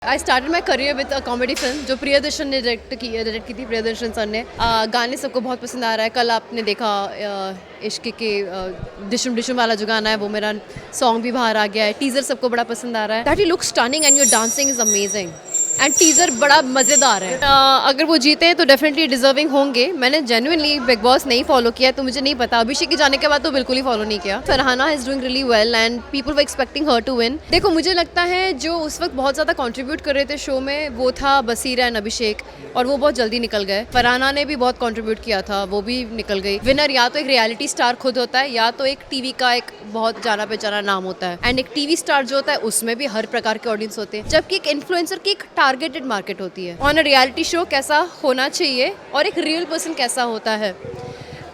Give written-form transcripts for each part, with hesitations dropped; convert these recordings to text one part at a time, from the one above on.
I started my career with a comedy film जो प्रियदर्शन ने direct की थी। प्रियदर्शन सर ने गाने सबको बहुत पसंद आ रहा है। कल आपने देखा इश्क के डिशुम डिशुम वाला जो गाना है वो मेरा सॉन्ग भी बाहर आ गया है। टीज़र सबको बड़ा पसंद आ रहा है। That you look stunning and your dancing is amazing and teaser बड़ा मज़ेदार है। अगर वो जीते हैं तो डेफिनेटली डिजर्विंग होंगे। मैंने जेन्युइनली बिग बॉस नहीं फॉलो किया है तो मुझे नहीं पता। अभिषेक के जाने के बाद तो बिल्कुल ही फॉलो नहीं किया। Farhana is doing really well and people were expecting her to win. देखो मुझे लगता है जो उस वक्त बहुत ज़्यादा कंट्रीब्यूट कर रहे थे शो में वो था बसीरा एंड अभिषेक, और वो बहुत जल्दी निकल गए। फरहाना ने भी बहुत कंट्रीब्यूट किया था, वो भी निकल गई। विनर या तो एक रियलिटी स्टार खुद होता है या तो एक टीवी का एक बहुत जाना पहचाना नाम होता है। एंड एक टीवी स्टार जो होता है उसमें भी हर प्रकार के ऑडियंस होते हैं, जबकि एक इन्फ्लुएंसर की एक टारगेटेड मार्केट होती है। ऑन अ रियलिटी शो कैसा होना चाहिए और एक रियल पर्सन कैसा होता है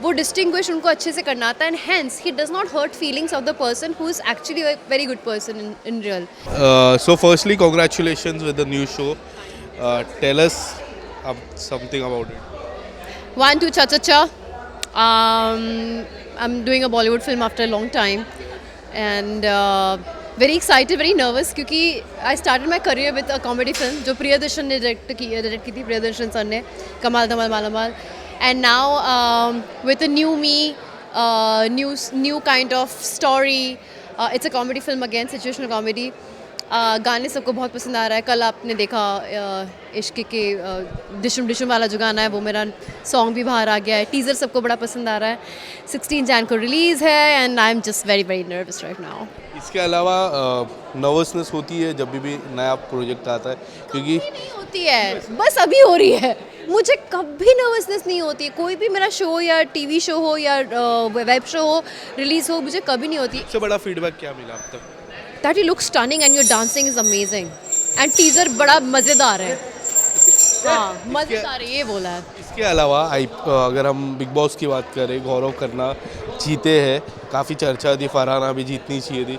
वो डिस्टिंग्विश उनको अच्छे से करना आता है। And hence he does not hurt feelings of the person who is actually a very good person in real. So firstly, congratulations with the new show. Tell us something about it. 1, 2, cha cha cha. I'm doing a Bollywood film after a long time, and very excited, very nervous क्योंकि I started my career with a comedy film जो प्रियदर्शन ने direct की थी। Priyadarshan sir ने कमाल धमाल मालामाल। And now with a new me, new kind of story. It's a comedy film again, situational comedy. गाने सबको बहुत पसंद आ रहा है। कल आपने देखा इश्क के डिशुम डिशुम वाला जो गाना है वो मेरा सॉन्ग भी बाहर आ गया है। टीज़र सबको बड़ा पसंद आ रहा है। 16 जैन को रिलीज़ है and I am just very very nervous right now. इसके अलावा नर्वसनेस होती है जब भी नया प्रोजेक्ट आता है, क्योंकि नहीं होती है, बस अभी हो रही है। मुझे कभी नर्वसनेस नहीं होती है। कोई भी मेरा शो या टीवी शो हो या वेब शो हो रिलीज़ हो, मुझे कभी नहीं होती। सबसे बड़ा फीडबैक क्या मिला अब तक? That you look stunning and your dancing is amazing and teaser बड़ा मज़ेदार है। हाँ मज़ेदार है, ये बोला है। इसके अलावा अगर हम बिग बॉस की बात करें, गौरव खन्ना जीते हैं, काफ़ी चर्चा थी, फरहाना भी जीतनी चाहिए थी।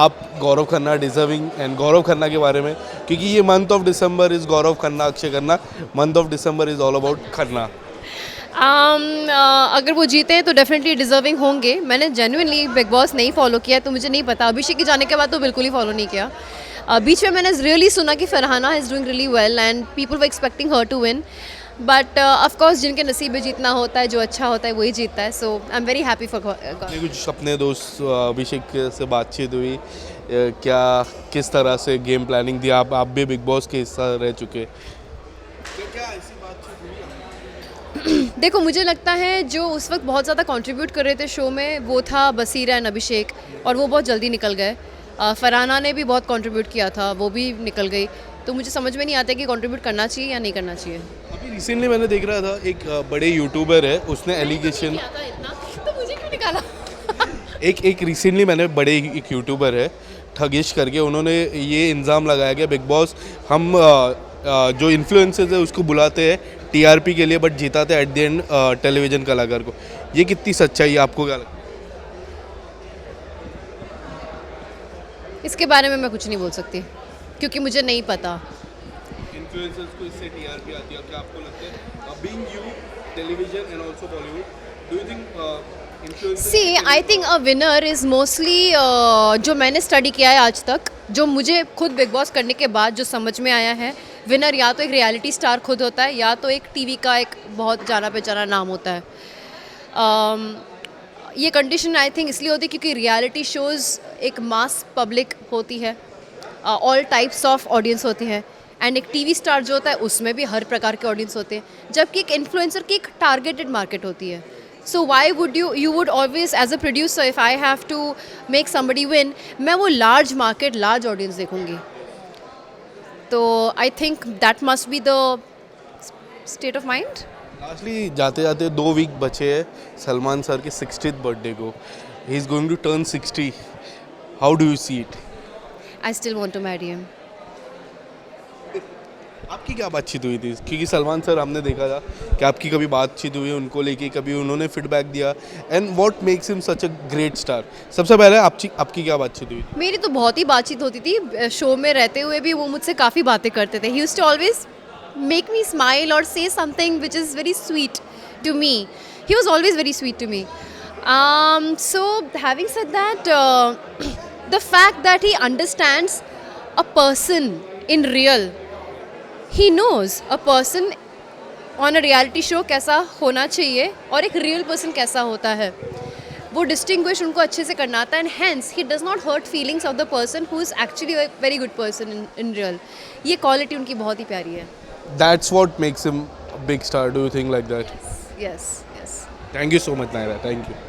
आप गौरव खन्ना डिजर्विंग एंड गौरव खन्ना के बारे में, क्योंकि ये month of December is Gaurav Khanna Akshay Khanna, month of December is all about Khanna. अगर वो जीते हैं तो डेफिनेटली डिजर्विंग होंगे। मैंने जेन्युइनली बिग बॉस नहीं फॉलो किया है तो मुझे नहीं पता। अभिषेक के जाने के बाद तो बिल्कुल ही फॉलो नहीं किया। बीच में मैंने रियली सुना कि Farhana is doing really well and people were expecting her to win, but of course जिनके नसीब में जीतना होता है, जो अच्छा होता है वही जीतता है। So I am very happy for. कुछ अपने दोस्त अभिषेक से बातचीत हुई, क्या किस तरह से गेम प्लानिंग थी? आप भी बिग बॉस के हिस्सा रह चुके, क्या ऐसी बातचीत हुई? देखो मुझे लगता है जो उस वक्त बहुत ज़्यादा कंट्रीब्यूट कर रहे थे शो में वो था बसीरा एंड अभिषेक, और वो बहुत जल्दी निकल गए। फरहाना ने भी बहुत कंट्रीब्यूट किया था, वो भी निकल गई। तो मुझे समझ में नहीं आता कि कंट्रीब्यूट करना चाहिए या नहीं करना चाहिए। अभी रिसेंटली मैंने देख रहा था, एक बड़े यूट्यूबर है, उसने एलिगेशन तो मुझे क्यों निकाला? एक रिसेंटली मैंने बड़े एक यूट्यूबर है ठगेश करके, उन्होंने ये इल्ज़ाम लगाया कि बिग बॉस हम जो इन्फ्लुएंसर्स है उसको बुलाते हैं टीआरपी के लिए, बट जिताते एट द एंड टेलीविज़न कलाकार को। ये कितनी सच्चाई है, आपको क्या लगता है? इसके बारे में मैं कुछ नहीं बोल सकती क्योंकि मुझे नहीं पता। इन्फ्लुएंसर्स को इससे टीआरपी आती है, क्या आपको लगता है? Being you television and also Bollywood, do you think influencers see I think a winner is mostly, जो मैंने स्टडी किया है आज तक, जो मुझे खुद बिग बॉस करने के बाद जो समझ में आया है, विनर या तो एक रियलिटी स्टार खुद होता है या तो एक टीवी का एक बहुत जाना पहचाना नाम होता है। ये कंडीशन आई थिंक इसलिए होती है क्योंकि रियलिटी शोज़ एक मास पब्लिक होती है, ऑल टाइप्स ऑफ ऑडियंस होती है, एंड एक टीवी स्टार जो होता है उसमें भी हर प्रकार के ऑडियंस होते हैं, जबकि एक इन्फ्लुएंसर की एक टारगेटेड मार्केट होती है। So why would you would always as a producer if I have to make somebody win, मैं वो लार्ज मार्केट लार्ज ऑडियंस देखूंगी। तो I think that must be the state of mind. Lastly जाते जाते 2 week बचे हैं Salman sir के 60th birthday को, he is going to turn 60, how do you see it? I still want to marry him. आपकी क्या बातचीत हुई थी? क्योंकि सलमान सर हमने देखा था कि आपकी कभी बातचीत हुई उनको लेके, कभी उन्होंने फीडबैक दिया, and what makes him such a great star? सबसे पहले आपकी क्या बातचीत हुई? मेरी तो बहुत ही बातचीत होती थी। शो में रहते हुए भी वो मुझसे काफ़ी बातें करते थे। He used to always make me smile or say something which is very sweet to me. He was always very sweet to me. So having said that, the fact that he understands a person in real, he knows a person on a reality show कैसा होना चाहिए और एक real person कैसा होता है. वो distinguish उनको अच्छे से करना आता है, and hence he does not hurt feelings of the person who is actually a very good person in real. ये quality उनकी बहुत ही प्यारी है. That's what makes him a big star. Do you think like that? Yes, yes. Thank you so much, Naira. Thank you.